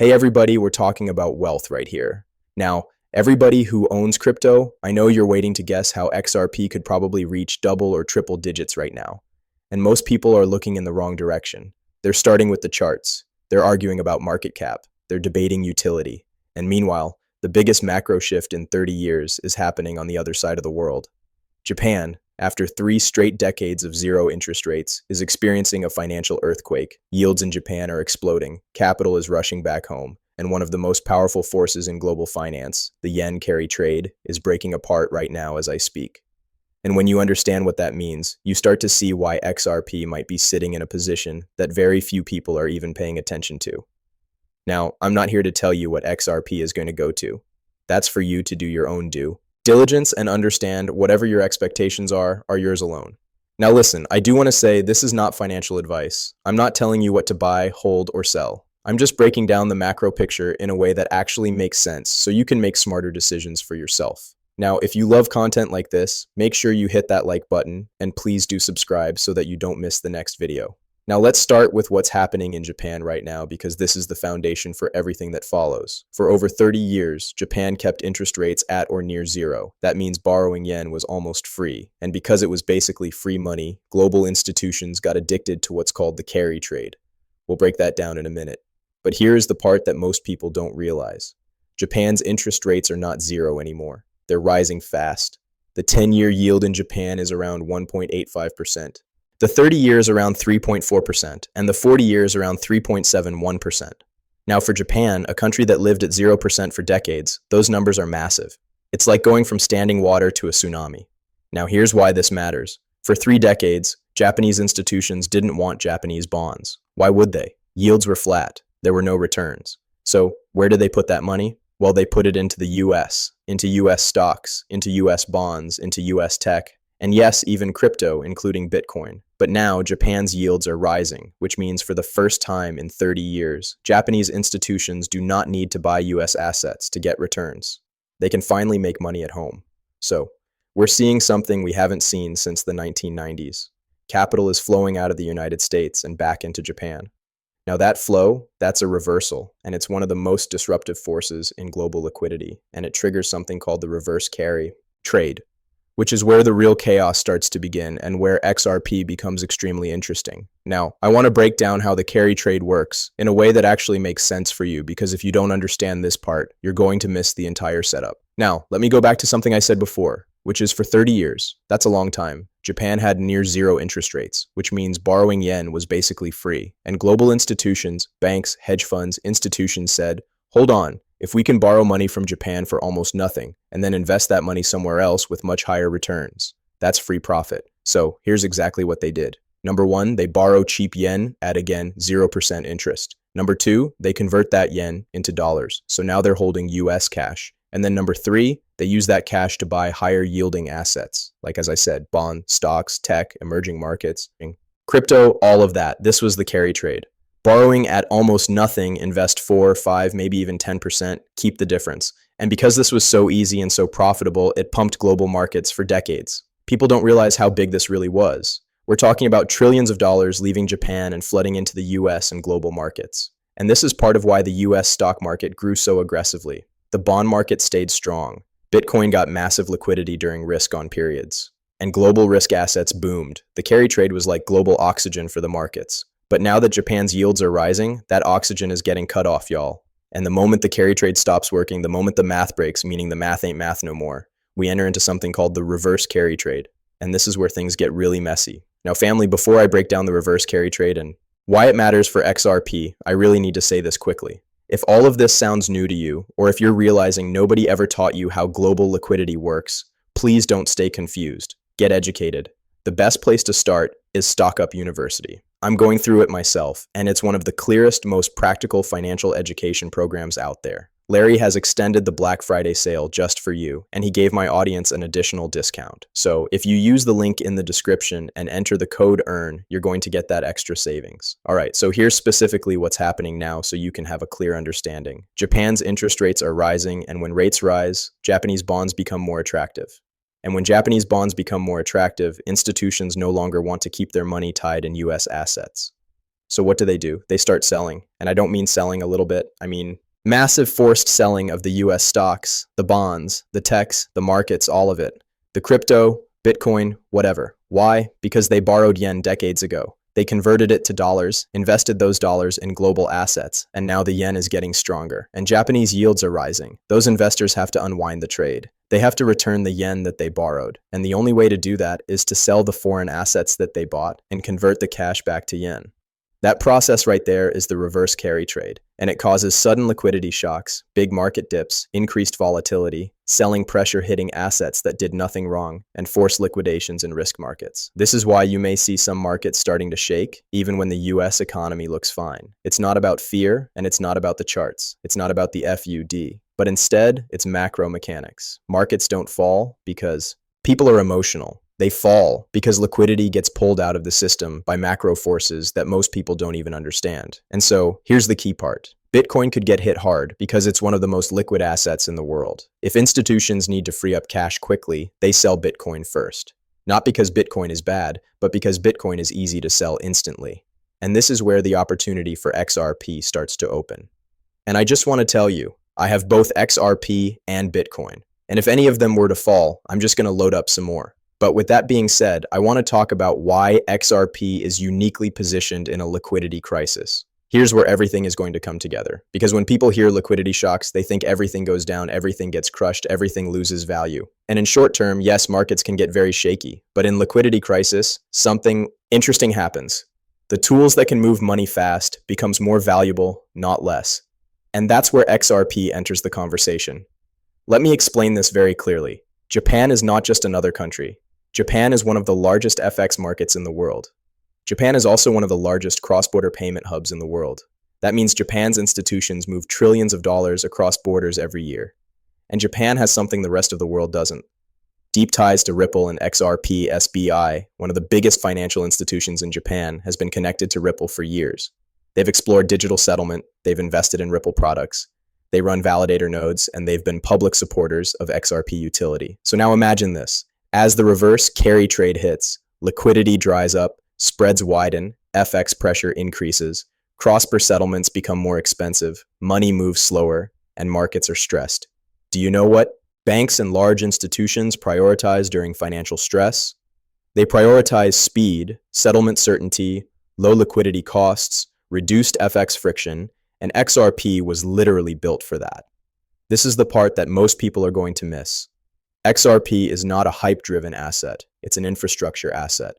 Hey everybody, we're talking about wealth right here. Now, everybody who owns crypto, I know you're waiting to guess how XRP could probably reach double or triple digits right now. And most people are looking in the wrong direction. They're starting with the charts. They're arguing about market cap. They're debating utility. And meanwhile, the biggest macro shift in 30 years is happening on the other side of the world. Japan, after 3 straight decades of zero interest rates, is experiencing a financial earthquake. Yields in Japan are exploding, capital is rushing back home, and one of the most powerful forces in global finance, the yen carry trade, is breaking apart right now as I speak. And when you understand what that means, you start to see why XRP might be sitting in a position that very few people are even paying attention to. Now, I'm not here to tell you what XRP is going to go to. That's for you to do your own due diligence and understand whatever your expectations are yours alone. Now listen, I do want to say this is not financial advice. I'm not telling you what to buy, hold, or sell. I'm just breaking down the macro picture in a way that actually makes sense so you can make smarter decisions for yourself. Now, if you love content like this, make sure you hit that like button and please do subscribe so that you don't miss the next video. Now let's start with what's happening in Japan right now because this is the foundation for everything that follows. For over 30 years, Japan kept interest rates at or near zero. That means borrowing yen was almost free. And because it was basically free money, global institutions got addicted to what's called the carry trade. We'll break that down in a minute. But here is the part that most people don't realize. Japan's interest rates are not zero anymore. They're rising fast. The 10-year yield in Japan is around 1.85%. The 30 years around 3.4%, and the 40 years around 3.71%. Now for Japan, a country that lived at 0% for decades, those numbers are massive. It's like going from standing water to a tsunami. Now here's why this matters. For 3 decades, Japanese institutions didn't want Japanese bonds. Why would they? Yields were flat. There were no returns. So where did they put that money? Well, they put it into the US, into US stocks, into US bonds, into US tech, and yes, even crypto, including Bitcoin. But now, Japan's yields are rising, which means for the first time in 30 years, Japanese institutions do not need to buy US assets to get returns. They can finally make money at home. So, we're seeing something we haven't seen since the 1990s. Capital is flowing out of the United States and back into Japan. Now that flow, that's a reversal, and it's one of the most disruptive forces in global liquidity, and it triggers something called the reverse carry trade, which is where the real chaos starts to begin and where XRP becomes extremely interesting. Now, I want to break down how the carry trade works in a way that actually makes sense for you, because if you don't understand this part, you're going to miss the entire setup. Now, let me go back to something I said before, which is for 30 years, that's a long time, Japan had near zero interest rates, which means borrowing yen was basically free. And global institutions, banks, hedge funds, institutions said, hold on, if we can borrow money from Japan for almost nothing, and then invest that money somewhere else with much higher returns, that's free profit. So here's exactly what they did. Number 1, they borrow cheap yen at, again, 0% interest. Number 2, they convert that yen into dollars. So now they're holding US cash. And then number 3, they use that cash to buy higher yielding assets. Like as I said, bonds, stocks, tech, emerging markets, crypto, all of that. This was the carry trade. Borrowing at almost nothing, invest 4, 5, maybe even 10%, keep the difference. And because this was so easy and so profitable, it pumped global markets for decades. People don't realize how big this really was. We're talking about trillions of dollars leaving Japan and flooding into the US and global markets. And this is part of why the US stock market grew so aggressively. The bond market stayed strong. Bitcoin got massive liquidity during risk-on periods. And global risk assets boomed. The carry trade was like global oxygen for the markets. But now that Japan's yields are rising, that oxygen is getting cut off, y'all. And the moment the carry trade stops working, the moment the math breaks, meaning the math ain't math no more, we enter into something called the reverse carry trade. And this is where things get really messy. Now, family, before I break down the reverse carry trade and why it matters for XRP, I really need to say this quickly. If all of this sounds new to you, or if you're realizing nobody ever taught you how global liquidity works, please don't stay confused. Get educated. The best place to start is Stock Up University. I'm going through it myself, and it's one of the clearest, most practical financial education programs out there. Larry has extended the Black Friday sale just for you, and he gave my audience an additional discount. So if you use the link in the description and enter the code EARN, you're going to get that extra savings. All right, so here's specifically what's happening now so you can have a clear understanding. Japan's interest rates are rising, and when rates rise, Japanese bonds become more attractive. And when Japanese bonds become more attractive, institutions no longer want to keep their money tied in US assets. So what do? They start selling. And I don't mean selling a little bit. I mean massive forced selling of the US stocks, the bonds, the techs, the markets, all of it. The crypto, Bitcoin, whatever. Why? Because they borrowed yen decades ago. They converted it to dollars, invested those dollars in global assets, and now the yen is getting stronger, and Japanese yields are rising. Those investors have to unwind the trade. They have to return the yen that they borrowed, and the only way to do that is to sell the foreign assets that they bought and convert the cash back to yen. That process right there is the reverse carry trade, and it causes sudden liquidity shocks, big market dips, increased volatility, selling pressure hitting assets that did nothing wrong, and forced liquidations in risk markets. This is why you may see some markets starting to shake, even when the US economy looks fine. It's not about fear, and it's not about the charts. It's not about the FUD, but instead, it's macro mechanics. Markets don't fall because people are emotional. They fall because liquidity gets pulled out of the system by macro forces that most people don't even understand. And so here's the key part. Bitcoin could get hit hard because it's one of the most liquid assets in the world. If institutions need to free up cash quickly, they sell Bitcoin first. Not because Bitcoin is bad, but because Bitcoin is easy to sell instantly. And this is where the opportunity for XRP starts to open. And I just want to tell you, I have both XRP and Bitcoin. And if any of them were to fall, I'm just going to load up some more. But with that being said, I want to talk about why XRP is uniquely positioned in a liquidity crisis. Here's where everything is going to come together. Because when people hear liquidity shocks, they think everything goes down, everything gets crushed, everything loses value. And in short term, yes, markets can get very shaky. But in liquidity crisis, something interesting happens. The tools that can move money fast becomes more valuable, not less. And that's where XRP enters the conversation. Let me explain this very clearly. Japan is not just another country. Japan is one of the largest FX markets in the world. Japan is also one of the largest cross-border payment hubs in the world. That means Japan's institutions move trillions of dollars across borders every year. And Japan has something the rest of the world doesn't. Deep ties to Ripple and XRP SBI, one of the biggest financial institutions in Japan, has been connected to Ripple for years. They've explored digital settlement, they've invested in Ripple products, they run validator nodes, and they've been public supporters of XRP utility. So now imagine this. As the reverse carry trade hits, liquidity dries up, spreads widen, FX pressure increases, cross-border settlements become more expensive, money moves slower, and markets are stressed. Do you know what banks and large institutions prioritize during financial stress? They prioritize speed, settlement certainty, low liquidity costs, reduced FX friction, and XRP was literally built for that. This is the part that most people are going to miss. XRP is not a hype-driven asset, it's an infrastructure asset.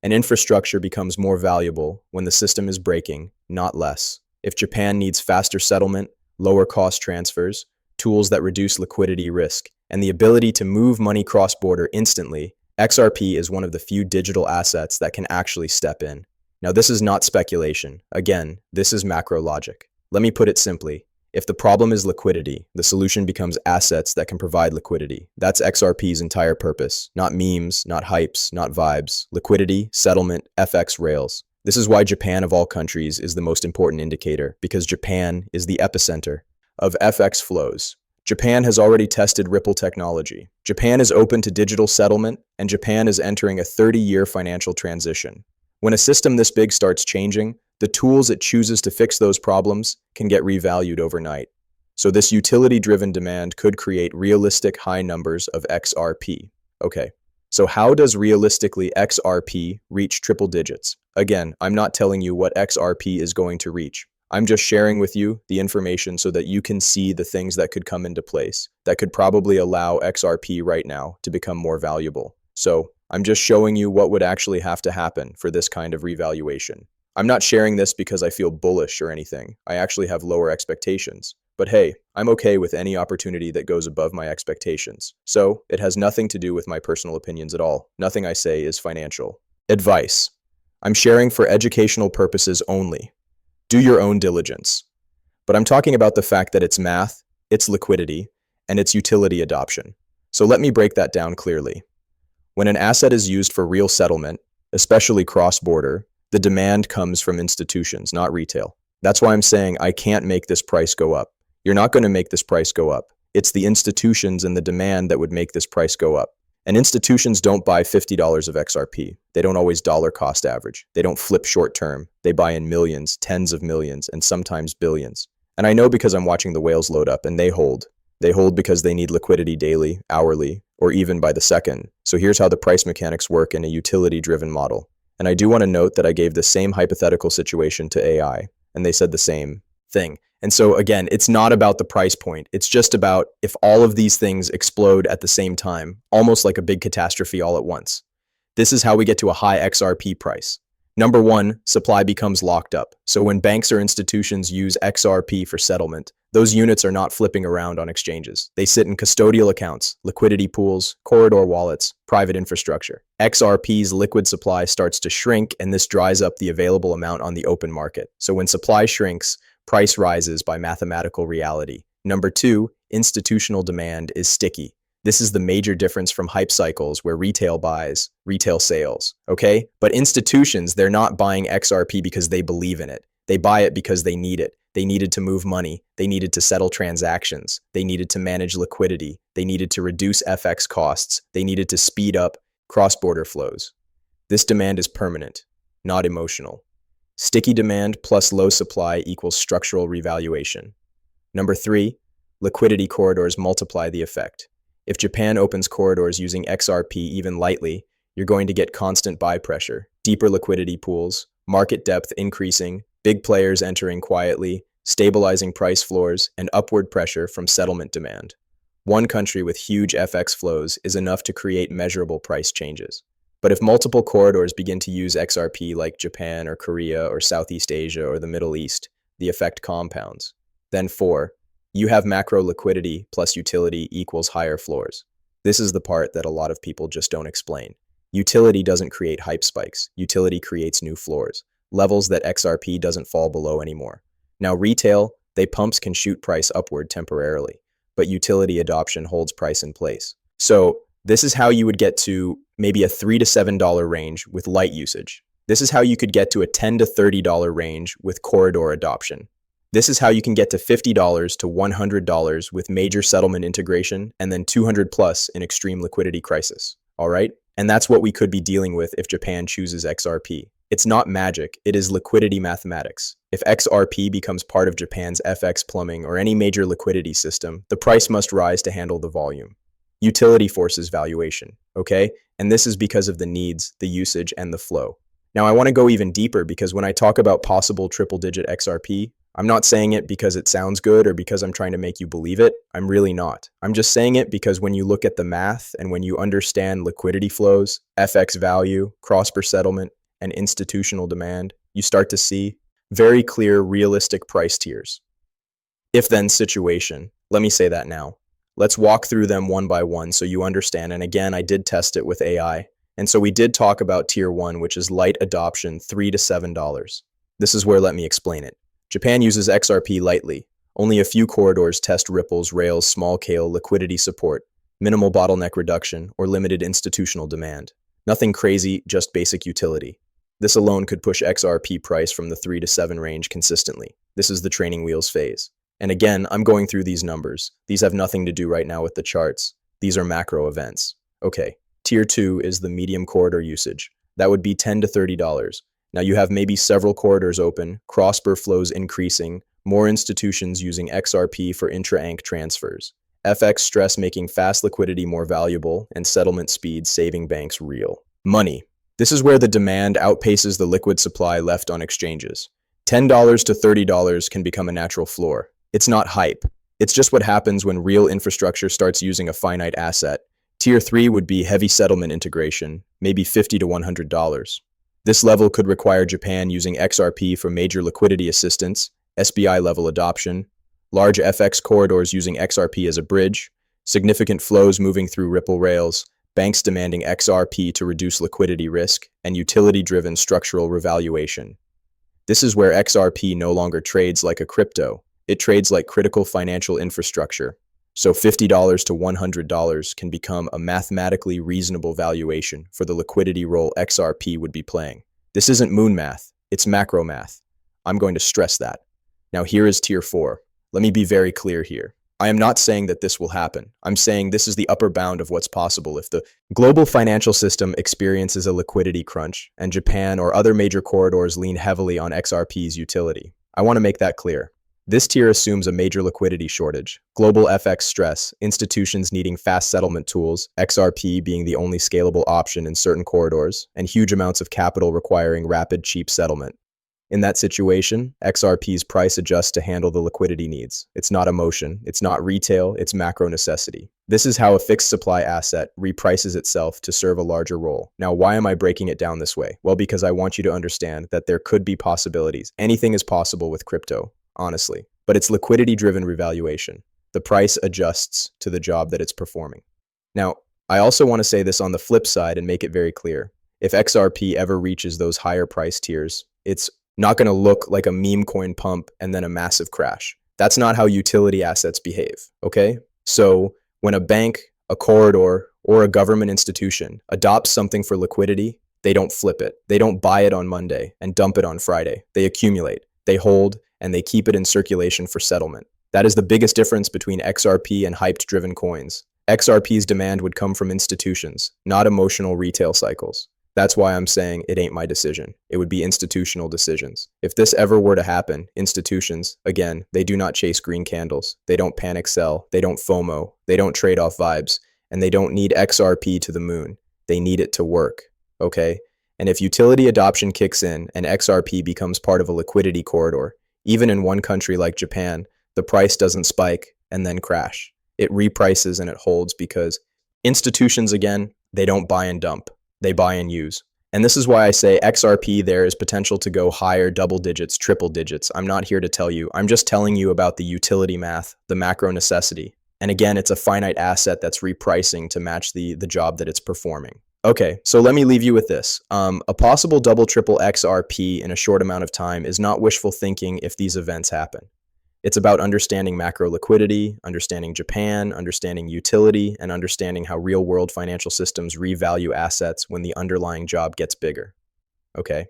And infrastructure becomes more valuable when the system is breaking, not less. If Japan needs faster settlement, lower cost transfers, tools that reduce liquidity risk, and the ability to move money cross-border instantly, XRP is one of the few digital assets that can actually step in. Now, this is not speculation. Again, this is macro logic. Let me put it simply. If the problem is liquidity, the solution becomes assets that can provide liquidity. That's XRP's entire purpose. Not memes, not hypes, not vibes. Liquidity, settlement, FX rails. This is why Japan of all countries is the most important indicator, because Japan is the epicenter of FX flows. Japan has already tested Ripple technology. Japan is open to digital settlement, and Japan is entering a 30-year financial transition. When a system this big starts changing, the tools it chooses to fix those problems can get revalued overnight. So this utility-driven demand could create realistic high numbers of XRP. Okay, so how does realistically XRP reach triple digits? Again, I'm not telling you what XRP is going to reach. I'm just sharing with you the information so that you can see the things that could come into place that could probably allow XRP right now to become more valuable. So I'm just showing you what would actually have to happen for this kind of revaluation. I'm not sharing this because I feel bullish or anything. I actually have lower expectations. But hey, I'm okay with any opportunity that goes above my expectations. So it has nothing to do with my personal opinions at all. Nothing I say is financial. Advice. I'm sharing for educational purposes only. Do your own diligence. But I'm talking about the fact that it's math, it's liquidity, and it's utility adoption. So let me break that down clearly. When an asset is used for real settlement, especially cross-border, the demand comes from institutions, not retail. That's why I'm saying I can't make this price go up. You're not going to make this price go up. It's the institutions and the demand that would make this price go up. And institutions don't buy $50 of XRP. They don't always dollar cost average. They don't flip short term. They buy in millions, tens of millions, and sometimes billions. And I know because I'm watching the whales load up, and they hold. They hold because they need liquidity daily, hourly, or even by the second. So here's how the price mechanics work in a utility-driven model. And I do want to note that I gave the same hypothetical situation to AI, and they said the same thing. And so again, it's not about the price point. It's just about if all of these things explode at the same time, almost like a big catastrophe all at once. This is how we get to a high XRP price. Number one, supply becomes locked up. So when banks or institutions use XRP for settlement, those units are not flipping around on exchanges. They sit in custodial accounts, liquidity pools, corridor wallets, private infrastructure. XRP's liquid supply starts to shrink, and this dries up the available amount on the open market. So when supply shrinks, price rises by mathematical reality. Number two, institutional demand is sticky. This is the major difference from hype cycles where retail buys, retail sales, okay? But institutions, they're not buying XRP because they believe in it. They buy it because they need it. They needed to move money. They needed to settle transactions. They needed to manage liquidity. They needed to reduce FX costs. They needed to speed up cross-border flows. This demand is permanent, not emotional. Sticky demand plus low supply equals structural revaluation. Number three, liquidity corridors multiply the effect. If Japan opens corridors using XRP even lightly, you're going to get constant buy pressure, deeper liquidity pools, market depth increasing, big players entering quietly, stabilizing price floors, and upward pressure from settlement demand. One country with huge FX flows is enough to create measurable price changes. But if multiple corridors begin to use XRP like Japan or Korea or Southeast Asia or the Middle East, the effect compounds. Then four, you have macro liquidity plus utility equals higher floors. This is the part that a lot of people just don't explain. Utility doesn't create hype spikes. Utility creates new floors, levels that XRP doesn't fall below anymore. Now retail, pumps can shoot price upward temporarily, but utility adoption holds price in place. So this is how you would get to maybe a $3 to $7 range with light usage. This is how you could get to a $10 to $30 range with corridor adoption. This is how you can get to $50 to $100 with major settlement integration, and then 200 plus in extreme liquidity crisis. All right? And that's what we could be dealing with if Japan chooses XRP. It's not magic, it is liquidity mathematics. If XRP becomes part of Japan's FX plumbing or any major liquidity system, the price must rise to handle the volume. Utility forces valuation, okay? And this is because of the needs, the usage, and the flow. Now I want to go even deeper because when I talk about possible triple-digit XRP, I'm not saying it because it sounds good or because I'm trying to make you believe it. I'm really not. I'm just saying it because when you look at the math and when you understand liquidity flows, FX value, cross-border settlement, and institutional demand, you start to see very clear, realistic price tiers. If-then situation. Let me say that now. Let's walk through them one by one so you understand. And again, I did test it with AI. And so we did talk about tier one, which is light adoption, $3 to $7. This is where let me explain it. Japan uses XRP lightly. Only a few corridors test ripples, rails, small-scale liquidity support, minimal bottleneck reduction, or limited institutional demand. Nothing crazy, just basic utility. This alone could push XRP price from the 3 to 7 range consistently. This is the training wheels phase. And again, I'm going through these numbers. These have nothing to do right now with the charts. These are macro events. Okay, tier 2 is the medium corridor usage. That would be $10 to $30. Now you have maybe several corridors open, cross-border flows increasing, more institutions using XRP for intra-ank transfers, FX stress making fast liquidity more valuable, and settlement speed saving banks real money. This is where the demand outpaces the liquid supply left on exchanges. $10 to $30 can become a natural floor. It's not hype. It's just what happens when real infrastructure starts using a finite asset. Tier 3 would be heavy settlement integration, maybe $50 to $100. This level could require Japan using XRP for major liquidity assistance, SBI-level adoption, large FX corridors using XRP as a bridge, significant flows moving through Ripple rails, banks demanding XRP to reduce liquidity risk, and utility-driven structural revaluation. This is where XRP no longer trades like a crypto. It trades like critical financial infrastructure. So $50 to $100 can become a mathematically reasonable valuation for the liquidity role XRP would be playing. This isn't moon math, it's macro math. I'm going to stress that. Now here is tier 4. Let me be very clear here. I am not saying that this will happen. I'm saying this is the upper bound of what's possible if the global financial system experiences a liquidity crunch and Japan or other major corridors lean heavily on XRP's utility. I want to make that clear. This tier assumes a major liquidity shortage, global FX stress, institutions needing fast settlement tools, XRP being the only scalable option in certain corridors, and huge amounts of capital requiring rapid, cheap settlement. In that situation, XRP's price adjusts to handle the liquidity needs. It's not emotion, it's not retail, it's macro necessity. This is how a fixed supply asset reprices itself to serve a larger role. Now, why am I breaking it down this way? Well, because I want you to understand that there could be possibilities. Anything is possible with crypto, honestly. But it's liquidity-driven revaluation. The price adjusts to the job that it's performing. Now, I also want to say this on the flip side and make it very clear. If XRP ever reaches those higher price tiers, it's not going to look like a meme coin pump and then a massive crash. That's not how utility assets behave, okay? So when a bank, a corridor, or a government institution adopts something for liquidity, they don't flip it. They don't buy it on Monday and dump it on Friday. They accumulate, they hold, and they keep it in circulation for settlement. That is the biggest difference between XRP and hyped-driven coins. XRP's demand would come from institutions, not emotional retail cycles. That's why I'm saying it ain't my decision. It would be institutional decisions. If this ever were to happen, institutions, again, they do not chase green candles. They don't panic sell. They don't FOMO. They don't trade off vibes. And they don't need XRP to the moon. They need it to work, okay? And if utility adoption kicks in and XRP becomes part of a liquidity corridor, even in one country like Japan, the price doesn't spike and then crash. It reprices and it holds because institutions, again, they don't buy and dump. They buy and use. And this is why I say XRP, there is potential to go higher, double digits, triple digits. I'm not here to tell you. I'm just telling you about the utility math, the macro necessity. And again, it's a finite asset that's repricing to match the job that it's performing. Okay, so let me leave you with this. A possible double, triple XRP in a short amount of time is not wishful thinking if these events happen. It's about understanding macro liquidity, understanding Japan, understanding utility, and understanding how real-world financial systems revalue assets when the underlying job gets bigger. Okay?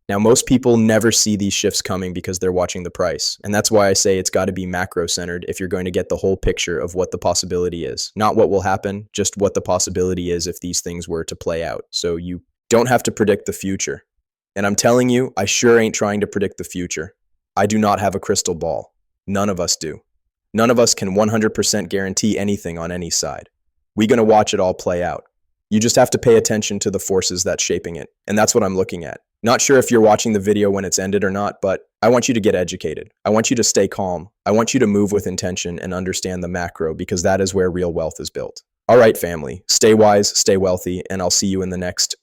Now, most people never see these shifts coming because they're watching the price. And that's why I say it's got to be macro-centered if you're going to get the whole picture of what the possibility is. Not what will happen, just what the possibility is if these things were to play out. So you don't have to predict the future. And I'm telling you, I sure ain't trying to predict the future. I do not have a crystal ball. None of us do. None of us can 100% guarantee anything on any side. We're going to watch it all play out. You just have to pay attention to the forces that's shaping it. And that's what I'm looking at. Not sure if you're watching the video when it's ended or not, but I want you to get educated. I want you to stay calm. I want you to move with intention and understand the macro because that is where real wealth is built. All right, family. Stay wise, stay wealthy, and I'll see you in the next